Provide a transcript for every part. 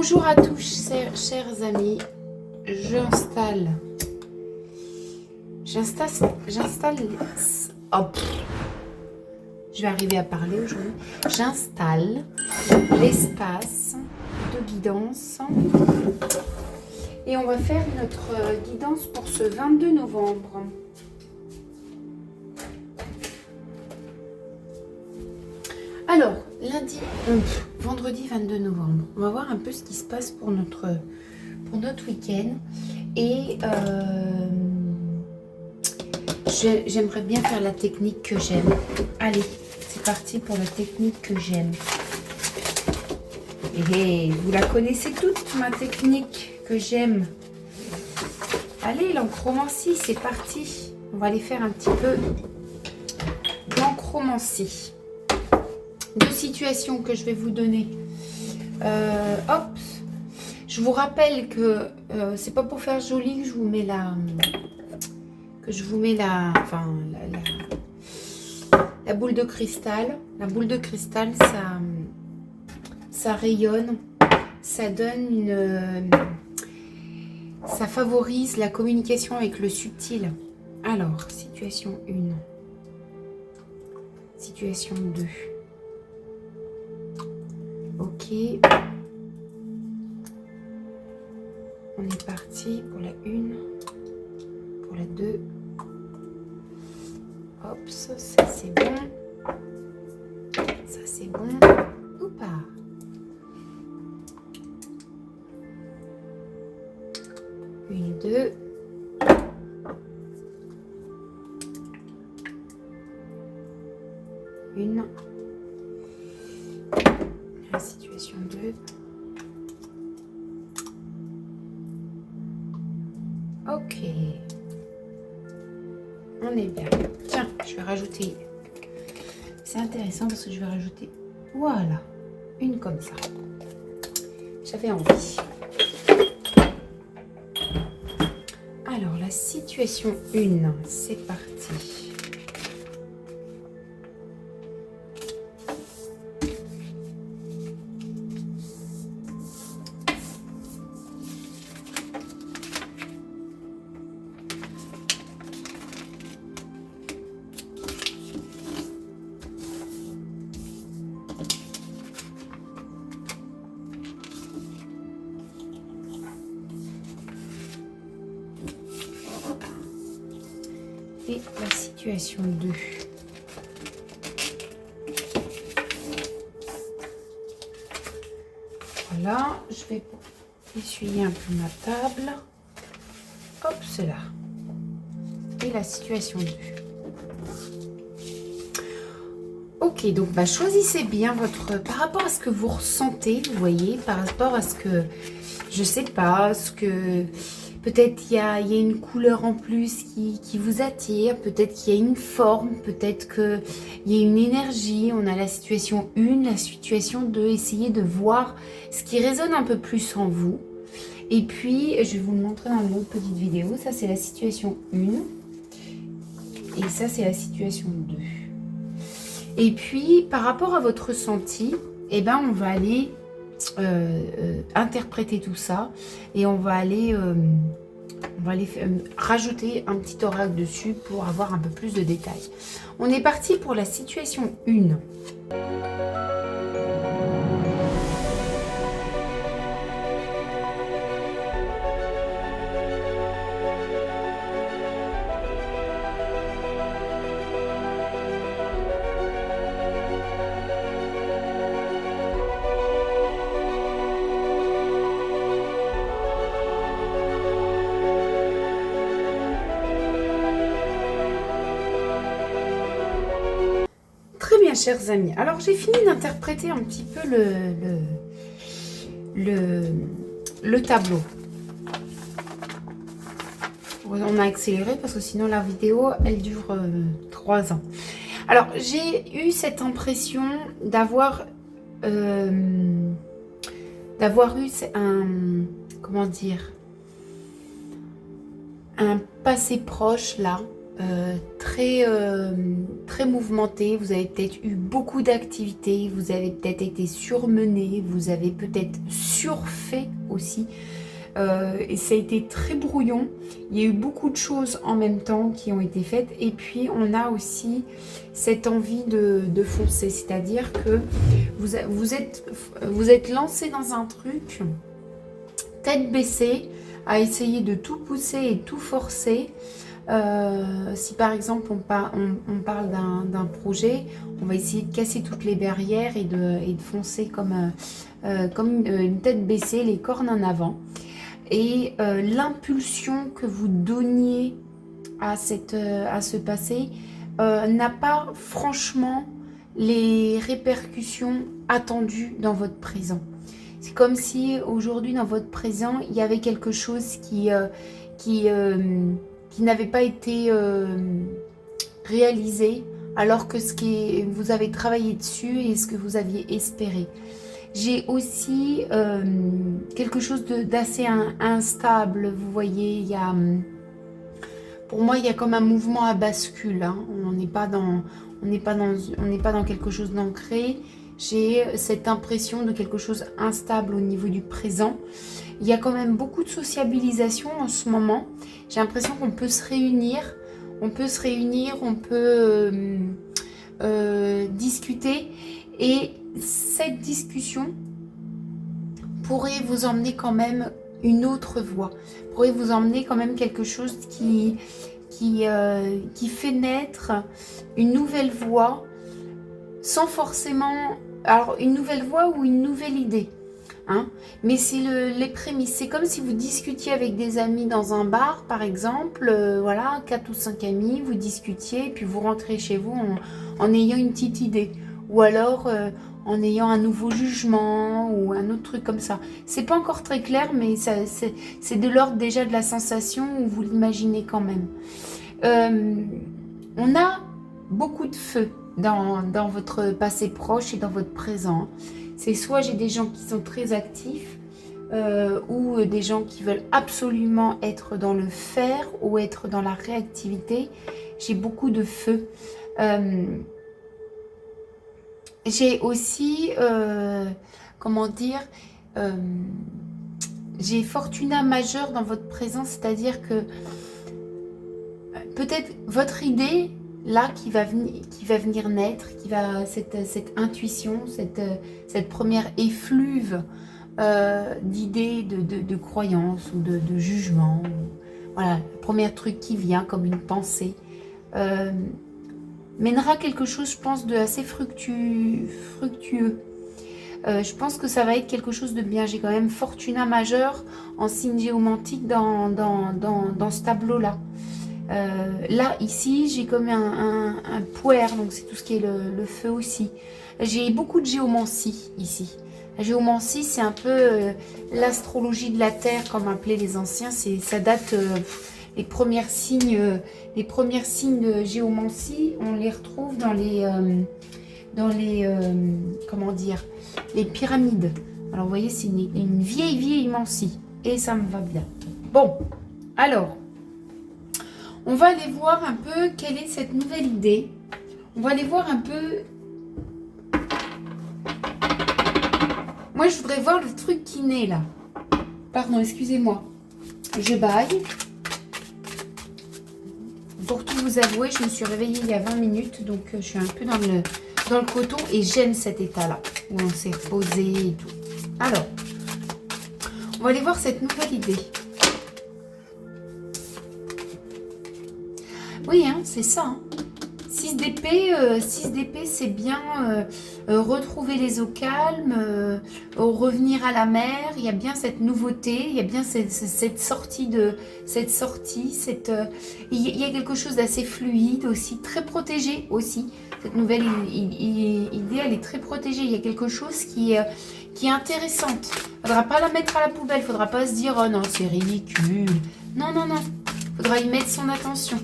Bonjour à tous, chers amis. J'installe. Hop. Je vais arriver à parler aujourd'hui. J'installe l'espace de guidance. Et on va faire notre guidance pour ce 22 novembre. Alors, vendredi 22 novembre, on va voir un peu ce qui se passe pour notre week-end. Et j'aimerais bien faire la technique que j'aime. Allez, c'est parti pour la technique que j'aime. Et vous la connaissez toute, ma technique que j'aime. Allez, l'encromancie, c'est parti. On va aller faire un petit peu l'encromancie. Deux situations que je vais vous donner. Hop. Je vous rappelle que c'est pas pour faire joli que je vous mets la boule de cristal. La boule de cristal, ça rayonne, ça donne ça favorise la communication avec le subtil. Alors, situation 1. Situation 2. Ok. On est parti pour la 1, pour la 2. Hop, ça c'est bon. Ça c'est bon. Oupa. Une, 2. Une. La situation 2. Ok. On est bien. Tiens, je vais rajouter. C'est intéressant parce que je vais rajouter. Voilà. Une comme ça. J'avais envie. Alors, la situation 1, c'est parti. Et la situation 2. Voilà, je vais essuyer un peu ma table. Hop, cela. Et la situation 2. Ok, donc choisissez bien par rapport à ce que vous ressentez, vous voyez, par rapport à ce que, je sais pas, ce que... Peut-être il y a une couleur en plus qui vous attire, peut-être qu'il y a une forme, peut-être qu'il y a une énergie. On a la situation 1, la situation 2. Essayez de voir ce qui résonne un peu plus en vous. Et puis, je vais vous le montrer dans une autre petite vidéo. Ça, c'est la situation 1. Et ça, c'est la situation 2. Et puis, par rapport à votre ressenti, eh ben, on va aller... interpréter tout ça et on va aller rajouter un petit oracle dessus pour avoir un peu plus de détails. On est parti pour la situation 1. Chers amis, alors j'ai fini d'interpréter un petit peu le tableau. On a accéléré parce que sinon la vidéo elle dure 3 ans. Alors j'ai eu cette impression d'avoir eu un passé proche là, très mouvementé. Vous avez peut-être eu beaucoup d'activités, vous avez peut-être été surmené, vous avez peut-être surfait aussi. Et ça a été très brouillon. Il y a eu beaucoup de choses en même temps qui ont été faites. Et puis, on a aussi cette envie de foncer. C'est-à-dire que vous êtes lancé dans un truc, tête baissée, à essayer de tout pousser et tout forcer. Si par exemple on parle d'un projet, on va essayer de casser toutes les barrières et de foncer comme une tête baissée, les cornes en avant. Et l'impulsion que vous donniez à ce passé n'a pas franchement les répercussions attendues dans votre présent. C'est comme si aujourd'hui dans votre présent, il y avait quelque chose qui n'avait pas été réalisé, alors que vous avez travaillé dessus et ce que vous aviez espéré. J'ai aussi quelque chose d'assez instable, vous voyez, pour moi il y a comme un mouvement à bascule, hein. On n'est pas dans quelque chose d'ancré. J'ai cette impression de quelque chose instable au niveau du présent. Il y a quand même beaucoup de sociabilisation en ce moment. J'ai l'impression qu'on peut se réunir, on peut discuter. Et cette discussion pourrait vous emmener quand même une autre voie. Pourrait vous emmener quand même quelque chose qui fait naître une nouvelle voie, sans forcément... Alors, une nouvelle voie ou une nouvelle idée. Hein, mais c'est les prémices. C'est comme si vous discutiez avec des amis dans un bar, par exemple. Voilà, 4 ou 5 amis, vous discutiez, et puis vous rentrez chez vous en ayant une petite idée. Ou alors en ayant un nouveau jugement ou un autre truc comme ça. C'est pas encore très clair, mais c'est de l'ordre déjà de la sensation où vous l'imaginez quand même. On a beaucoup de feu dans votre passé proche et dans votre présent. C'est soit j'ai des gens qui sont très actifs ou des gens qui veulent absolument être dans le faire ou être dans la réactivité. J'ai beaucoup de feu. J'ai aussi, comment dire, j'ai fortuna majeure dans votre présent, c'est-à-dire que peut-être votre idée là qui va venir naître, cette intuition, cette première effluve d'idées, de croyances ou de jugements. Voilà, le premier truc qui vient comme une pensée mènera quelque chose, je pense, de assez fructueux. Je pense que ça va être quelque chose de bien. J'ai quand même fortuna majeure en signe géomantique dans ce tableau-là. Là, ici, j'ai comme un puer, donc c'est tout ce qui est le feu aussi. J'ai beaucoup de géomancie ici. La géomancie, c'est un peu l'astrologie de la Terre, comme appelaient les anciens. Ça date, les premiers signes de géomancie, on les retrouve dans les comment dire, les pyramides. Alors, vous voyez, c'est une vieille mancie. Et ça me va bien. Bon, alors... on va aller voir un peu quelle est cette nouvelle idée. On va aller voir un peu... Moi, je voudrais voir le truc qui naît là. Pardon, excusez-moi. Je baille. Pour tout vous avouer, je me suis réveillée il y a 20 minutes. Donc, je suis un peu dans le coton. Et j'aime cet état-là. Où on s'est reposé et tout. Alors, on va aller voir cette nouvelle idée. Oui, hein, c'est ça. Hein. 6 d'épée, c'est bien retrouver les eaux calmes, revenir à la mer. Il y a bien cette nouveauté, il y a bien cette sortie. Il y a quelque chose d'assez fluide aussi, très protégé aussi. Cette nouvelle idée, elle est très protégée. Il y a quelque chose qui est intéressante. Il ne faudra pas la mettre à la poubelle. Il ne faudra pas se dire « Oh non, c'est ridicule ». Non, non, non. Il faudra y mettre son attention.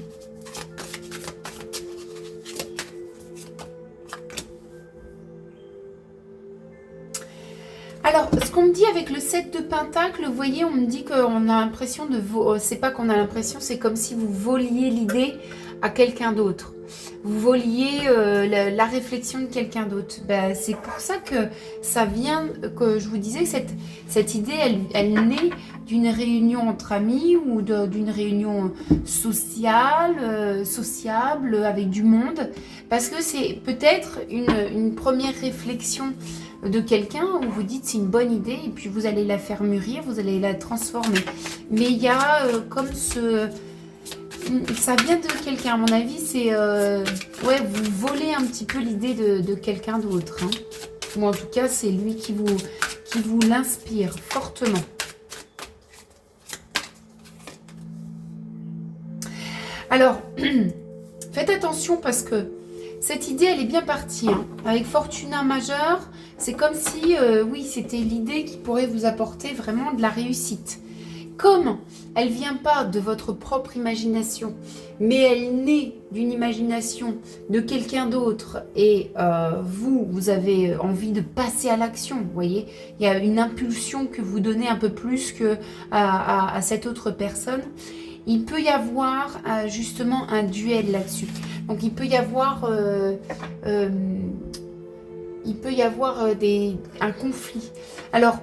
Alors, ce qu'on me dit avec le 7 de Pentacle, vous voyez, on me dit qu'on a l'impression de... c'est pas qu'on a l'impression, c'est comme si vous voliez l'idée à quelqu'un d'autre. Vous voliez la réflexion de quelqu'un d'autre. Ben, c'est pour ça que ça vient, que je vous disais, cette idée, elle naît d'une réunion entre amis ou d'une réunion sociale, sociable, avec du monde. Parce que c'est peut-être une première réflexion de quelqu'un où vous dites c'est une bonne idée et puis vous allez la faire mûrir, vous allez la transformer. Mais il y a comme ce... Ça vient de quelqu'un, à mon avis, c'est... ouais, vous volez un petit peu l'idée de quelqu'un d'autre. Hein. Ou en tout cas, c'est lui qui vous l'inspire fortement. Alors, faites attention parce que cette idée, elle est bien partie. Hein. Avec Fortuna majeure, c'est comme si, oui, c'était l'idée qui pourrait vous apporter vraiment de la réussite. Comme elle ne vient pas de votre propre imagination, mais elle naît d'une imagination de quelqu'un d'autre et vous avez envie de passer à l'action, vous voyez, il y a une impulsion que vous donnez un peu plus que à cette autre personne. Il peut y avoir justement un duel là-dessus. Donc il peut y avoir un conflit. Alors,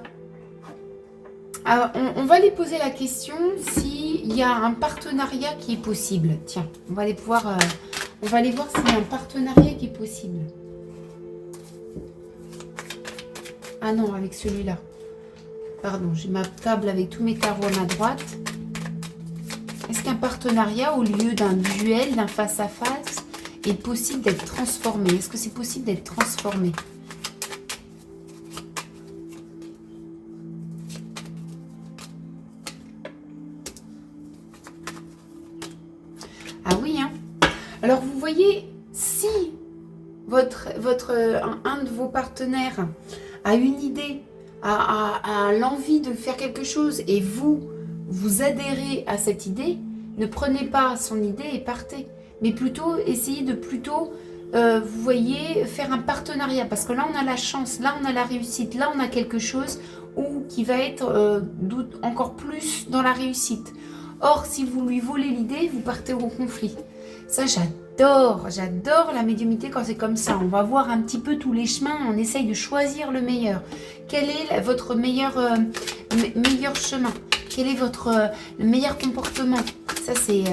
on va aller poser la question s'il y a un partenariat qui est possible. Tiens, on va aller voir s'il y a un partenariat qui est possible. Ah non, avec celui-là. Pardon, j'ai ma table avec tous mes tarots à ma droite. Est-ce qu'un partenariat, au lieu d'un duel, d'un face-à-face, est possible d'être transformé? Est-ce que c'est possible d'être transformé? Ah oui, hein. Alors, vous voyez, si un de vos partenaires a une idée, a l'envie de faire quelque chose et vous adhérez à cette idée, ne prenez pas son idée et partez. Mais plutôt, essayez de vous voyez, faire un partenariat. Parce que là, on a la chance, là, on a la réussite, là, on a quelque chose qui va être encore plus dans la réussite. Or, si vous lui volez l'idée, vous partez au conflit. Ça, j'adore la médiumnité quand c'est comme ça. On va voir un petit peu tous les chemins, on essaye de choisir le meilleur. Quel est votre meilleur chemin? Quel est le meilleur comportement? Ça, c'est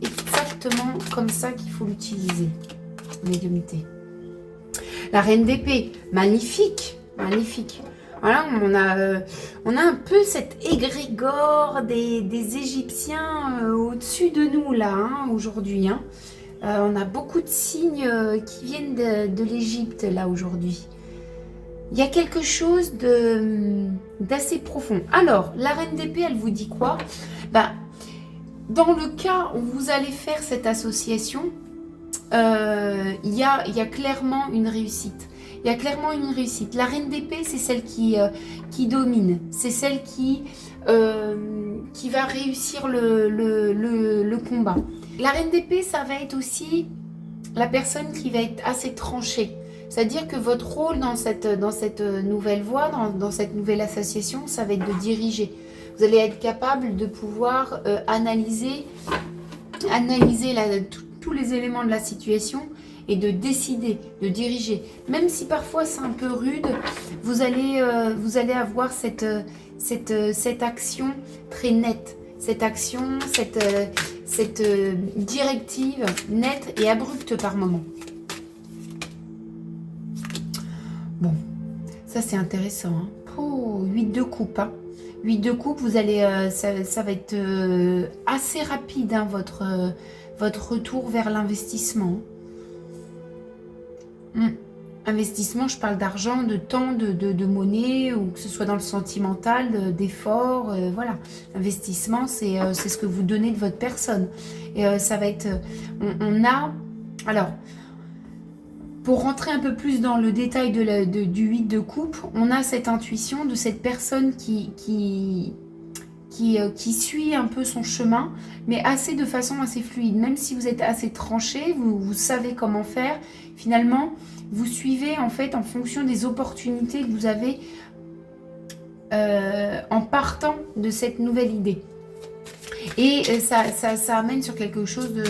exactement comme ça qu'il faut l'utiliser, médiumnité. La reine d'épée, magnifique, magnifique. Voilà, on a un peu cet égrégore des Égyptiens au-dessus de nous, là, hein, aujourd'hui. Hein. On a beaucoup de signes qui viennent de l'Égypte, là, aujourd'hui. Il y a quelque chose d'assez profond. Alors, la reine d'épée, elle vous dit quoi? Dans le cas où vous allez faire cette association, il y a clairement une réussite. Il y a clairement une réussite. La reine d'épée, c'est celle qui domine. C'est celle qui va réussir le combat. La reine d'épée, ça va être aussi la personne qui va être assez tranchée. C'est-à-dire que votre rôle dans cette nouvelle voie, dans cette nouvelle association, ça va être de diriger. Vous allez être capable de pouvoir analyser tous les éléments de la situation et de décider, de diriger. Même si parfois c'est un peu rude, vous allez avoir cette action très nette. Cette action, cette directive nette et abrupte par moment. Bon, ça c'est intéressant. Hein. Oh, 8 de coupe. Hein. 8 de coupe, vous allez, ça va être assez rapide, hein, votre retour vers l'investissement. Investissement, je parle d'argent, de temps, de monnaie, ou que ce soit dans le sentimental, d'effort, voilà. Investissement, c'est ce que vous donnez de votre personne. Et ça va être... Alors, pour rentrer un peu plus dans le détail du 8 de coupe, on a cette intuition de cette personne qui suit un peu son chemin, mais de façon assez fluide. Même si vous êtes assez tranché, vous savez comment faire, finalement, vous suivez en fait en fonction des opportunités que vous avez en partant de cette nouvelle idée. Et ça amène sur quelque chose de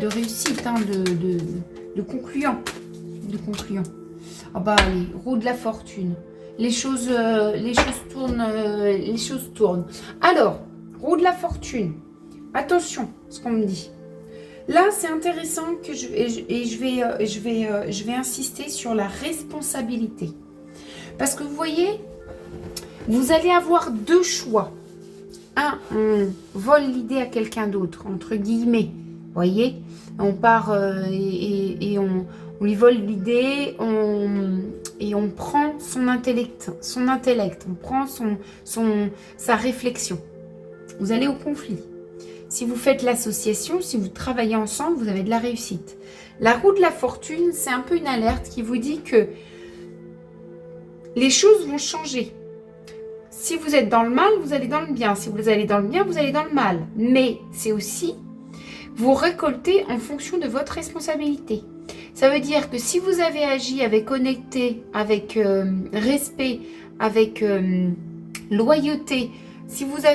réussite, hein, de concluant. De concluant. Ah bah allez, roue de la fortune. Les choses tournent. Alors, roue de la fortune. Attention, ce qu'on me dit. Là, c'est intéressant que je vais insister sur la responsabilité. Parce que vous voyez, vous allez avoir deux choix. Un, on vole l'idée à quelqu'un d'autre, entre guillemets. Vous voyez, on part et on lui vole l'idée, et on prend son intellect, on prend sa réflexion. Vous allez au conflit. Si vous faites l'association, si vous travaillez ensemble, vous avez de la réussite. La roue de la fortune, c'est un peu une alerte qui vous dit que les choses vont changer. Si vous êtes dans le mal, vous allez dans le bien. Si vous allez dans le bien, vous allez dans le mal. Mais c'est aussi vous récoltez en fonction de votre responsabilité. Ça veut dire que si vous avez agi avec honnêteté, avec respect, avec loyauté, si vous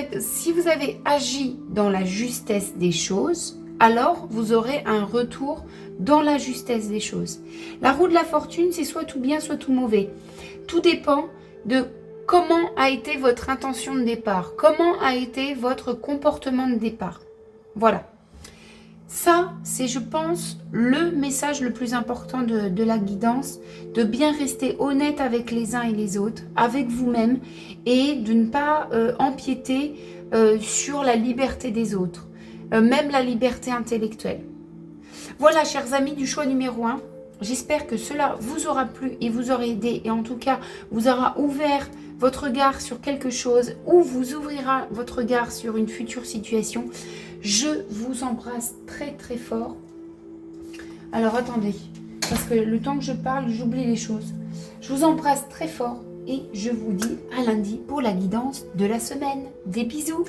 avez agi dans la justesse des choses, alors vous aurez un retour dans la justesse des choses. La roue de la fortune, c'est soit tout bien, soit tout mauvais. Tout dépend de comment a été votre intention de départ, comment a été votre comportement de départ. Voilà. Ça, c'est, je pense, le message le plus important de la guidance, de bien rester honnête avec les uns et les autres, avec vous-même, et de ne pas empiéter sur la liberté des autres, même la liberté intellectuelle. Voilà, chers amis du choix numéro 1, j'espère que cela vous aura plu et vous aura aidé, et en tout cas, vous aura ouvert votre regard sur quelque chose, ou vous ouvrira votre regard sur une future situation. Je vous embrasse très très fort. Alors attendez, parce que le temps que je parle, j'oublie les choses. Je vous embrasse très fort et je vous dis à lundi pour la guidance de la semaine. Des bisous.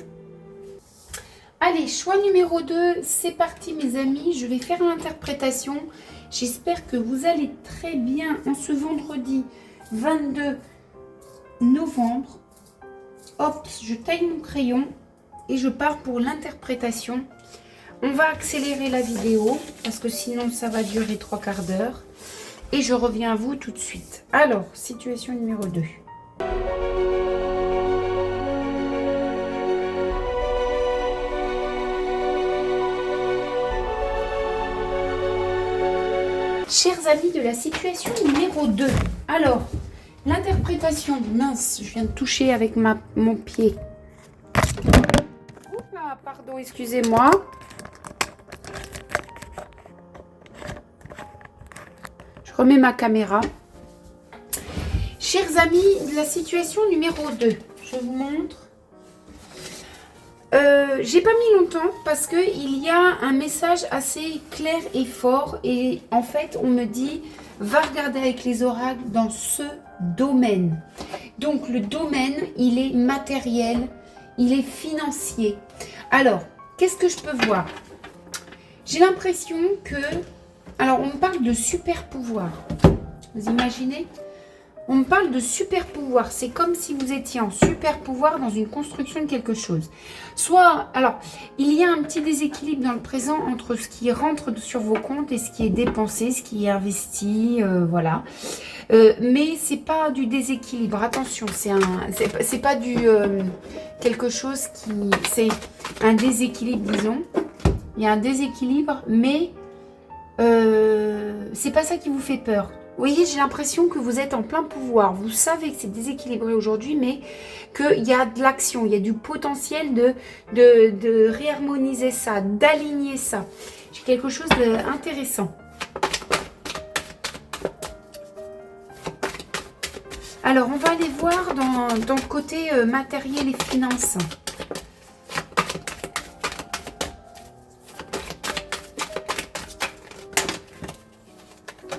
Allez, choix numéro 2, c'est parti mes amis. Je vais faire l'interprétation. J'espère que vous allez très bien en ce vendredi 22 novembre. Hop, je taille mon crayon. Et je pars pour l'interprétation. On va accélérer la vidéo parce que sinon ça va durer 3/4 d'heure. Et je reviens à vous tout de suite. Alors, situation numéro 2. Chers amis de la situation numéro 2. Alors, l'interprétation. Mince, je viens de toucher avec mon pied. Pardon, excusez-moi. Je remets ma caméra. Chers amis, la situation numéro 2. Je vous montre. J'ai pas mis longtemps parce que il y a un message assez clair et fort. Et en fait, on me dit, va regarder avec les oracles dans ce domaine. Donc, le domaine, il est matériel, il est financier. Alors, qu'est-ce que je peux voir? J'ai l'impression que... Alors, on me parle de super pouvoir. Vous imaginez? On me parle de super pouvoir. C'est comme si vous étiez en super pouvoir dans une construction de quelque chose. Soit... Alors, il y a un petit déséquilibre dans le présent entre ce qui rentre sur vos comptes et ce qui est dépensé, ce qui est investi, voilà. Mais c'est pas du déséquilibre. Attention, c'est pas du... quelque chose qui... C'est un déséquilibre, disons. Il y a un déséquilibre, mais c'est pas ça qui vous fait peur. Vous voyez, j'ai l'impression que vous êtes en plein pouvoir. Vous savez que c'est déséquilibré aujourd'hui, mais qu'il y a de l'action, il y a du potentiel de réharmoniser ça, d'aligner ça. J'ai quelque chose d'intéressant. Alors, on va aller voir dans le côté matériel et finances.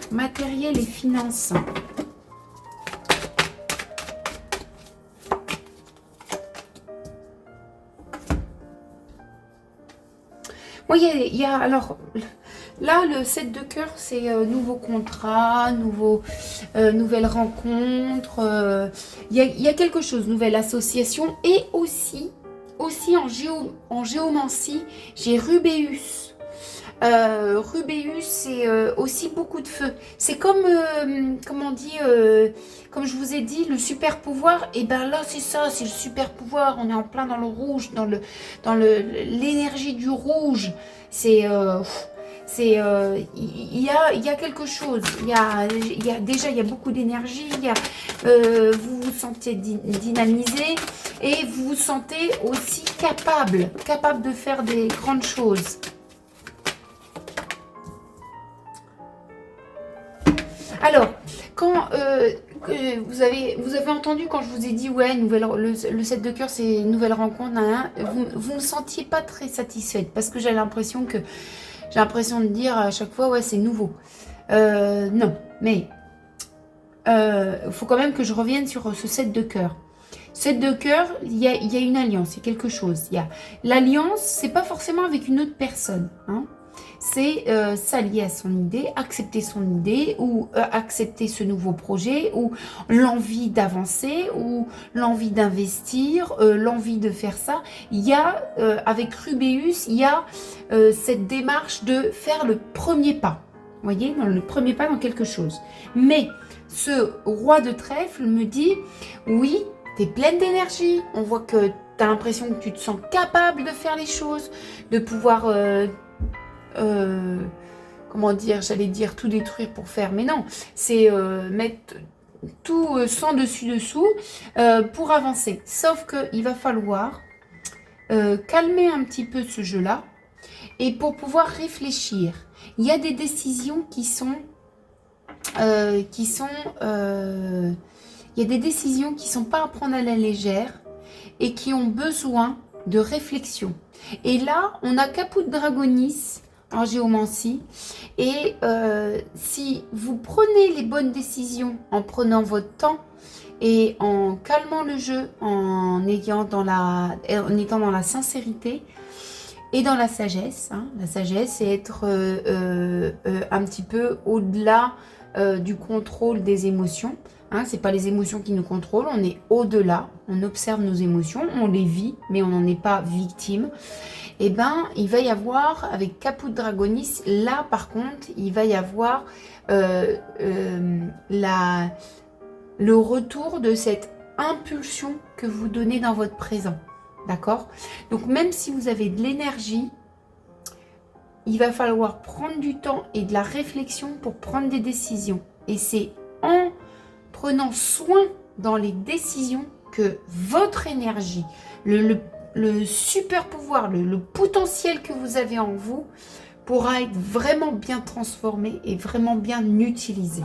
Matériel et finances. Oui, il y a alors, Là, le 7 de cœur, c'est nouveau contrat, nouvelle rencontre. Il y a quelque chose, nouvelle association. Et aussi en géomancie, j'ai Rubéus. Rubéus, c'est aussi beaucoup de feu. C'est comme, comment on dit, comme je vous ai dit, le super pouvoir. Et ben là, c'est ça, c'est le super pouvoir. On est en plein dans le rouge, dans l'énergie du rouge. Il y a quelque chose. Déjà, il y a beaucoup d'énergie. Vous vous sentez dynamisé et vous vous sentez aussi capable de faire des grandes choses. Alors, quand vous avez entendu quand je vous ai dit, ouais, le 7 de cœur, c'est une nouvelle rencontre, vous ne sentiez pas très satisfaite parce que j'ai l'impression de dire à chaque fois, ouais, c'est nouveau. Non, mais il faut quand même que je revienne sur ce 7 de cœur. 7 de cœur, il y a une alliance, il y a quelque chose. L'alliance, c'est pas forcément avec une autre personne, hein. C'est s'allier à son idée, accepter son idée ou accepter ce nouveau projet ou l'envie d'avancer ou l'envie d'investir, l'envie de faire ça. Il y a, avec Rubéus, il y a cette démarche de faire le premier pas. Vous voyez, le premier pas dans quelque chose. Mais ce roi de trèfle me dit, oui, tu es pleine d'énergie, on voit que tu as l'impression que tu te sens capable de faire les choses, de pouvoir... comment dire, j'allais dire tout détruire pour faire, mais non, c'est mettre tout sans dessus-dessous pour avancer. Sauf qu'il va falloir calmer un petit peu ce jeu-là et pour pouvoir réfléchir. Il y a des décisions il y a des décisions qui sont pas à prendre à la légère et qui ont besoin de réflexion. Et là, on a Caput de Dragonis en géomancie. Et si vous prenez les bonnes décisions en prenant votre temps et en calmant le jeu, en étant dans la sincérité et dans la sagesse, hein, la sagesse, c'est être un petit peu au-delà du contrôle des émotions. Hein, c'est pas les émotions qui nous contrôlent, on est au-delà, on observe nos émotions, on les vit, mais on n'en est pas victime. Eh ben, il va y avoir, avec Caput Dragonis, là par contre, il va y avoir le retour de cette impulsion que vous donnez dans votre présent. D'accord? Donc même si vous avez de l'énergie, il va falloir prendre du temps et de la réflexion pour prendre des décisions. Et c'est en prenant soin dans les décisions que votre énergie, le super pouvoir, le potentiel que vous avez en vous pourra être vraiment bien transformé et vraiment bien utilisé.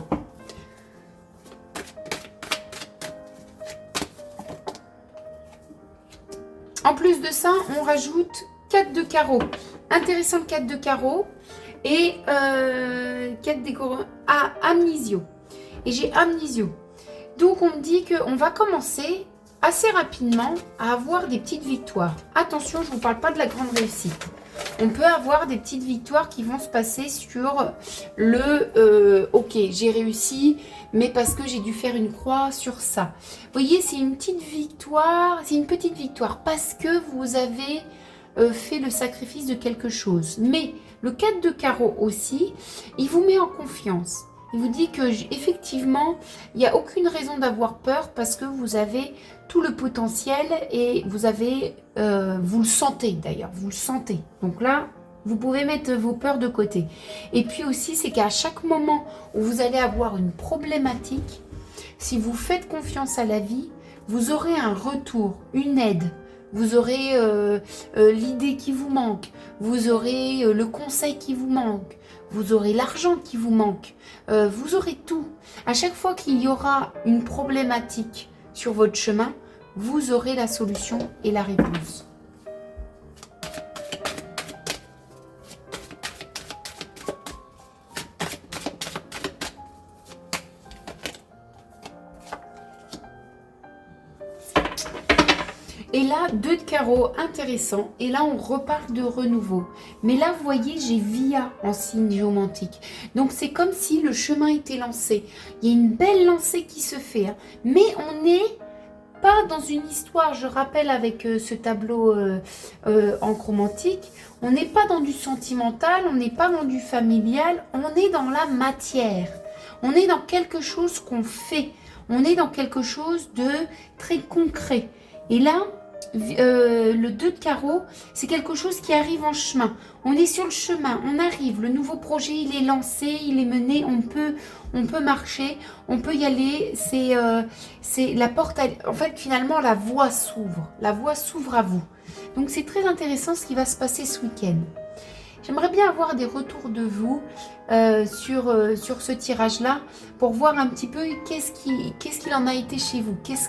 En plus de ça, on rajoute 4 de carreau. Intéressant le 4 de carreau et 4 de carreau. Ah, amnésio. Et j'ai amnésio. Donc on me dit qu'on va commencer assez rapidement à avoir des petites victoires. Attention, je ne vous parle pas de la grande réussite. On peut avoir des petites victoires qui vont se passer sur le ok, j'ai réussi, mais parce que j'ai dû faire une croix sur ça. Vous voyez, c'est une petite victoire parce que vous avez fait le sacrifice de quelque chose. Mais le 4 de carreau aussi, il vous met en confiance. Il vous dit que effectivement, il n'y a aucune raison d'avoir peur parce que vous avez tout le potentiel et vous le sentez d'ailleurs, vous le sentez. Donc là, vous pouvez mettre vos peurs de côté. Et puis aussi, c'est qu'à chaque moment où vous allez avoir une problématique, si vous faites confiance à la vie, vous aurez un retour, une aide. Vous aurez l'idée qui vous manque, vous aurez le conseil qui vous manque, vous aurez l'argent qui vous manque, vous aurez tout. À chaque fois qu'il y aura une problématique sur votre chemin, vous aurez la solution et la réponse. Et là, 2 de carreau, intéressant. Et là, on repart de renouveau. Mais là, vous voyez, j'ai via en signe géomantique. Donc, c'est comme si le chemin était lancé. Il y a une belle lancée qui se fait. Hein. Mais on n'est pas dans une histoire, je rappelle avec ce tableau en chromantique, on n'est pas dans du sentimental, on n'est pas dans du familial, on est dans la matière. On est dans quelque chose qu'on fait. On est dans quelque chose de très concret. Et là, le 2 de carreau, c'est quelque chose qui arrive en chemin. On est sur le chemin, on arrive, le nouveau projet, il est lancé, il est mené, on peut marcher, on peut y aller. C'est la porte, en fait, finalement, la voie s'ouvre à vous. Donc, c'est très intéressant ce qui va se passer ce week-end. J'aimerais bien avoir des retours de vous sur ce tirage-là pour voir un petit peu qu'est-ce qu'il en a été chez vous. Qu'est-ce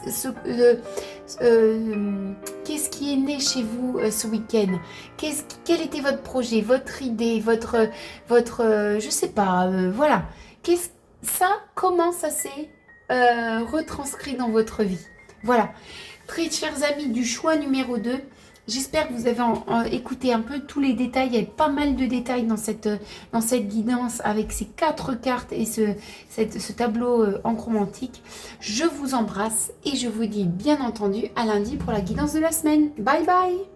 qui est né chez vous ce week-end? Quel était votre projet, votre idée, votre je sais pas, voilà. Comment ça s'est retranscrit dans votre vie? Voilà. Très chers amis du choix numéro 2, j'espère que vous avez écouté un peu tous les détails. Il y a pas mal de détails dans cette guidance avec ces 4 cartes et ce tableau en chromantique. Je vous embrasse et je vous dis bien entendu à lundi pour la guidance de la semaine. Bye bye!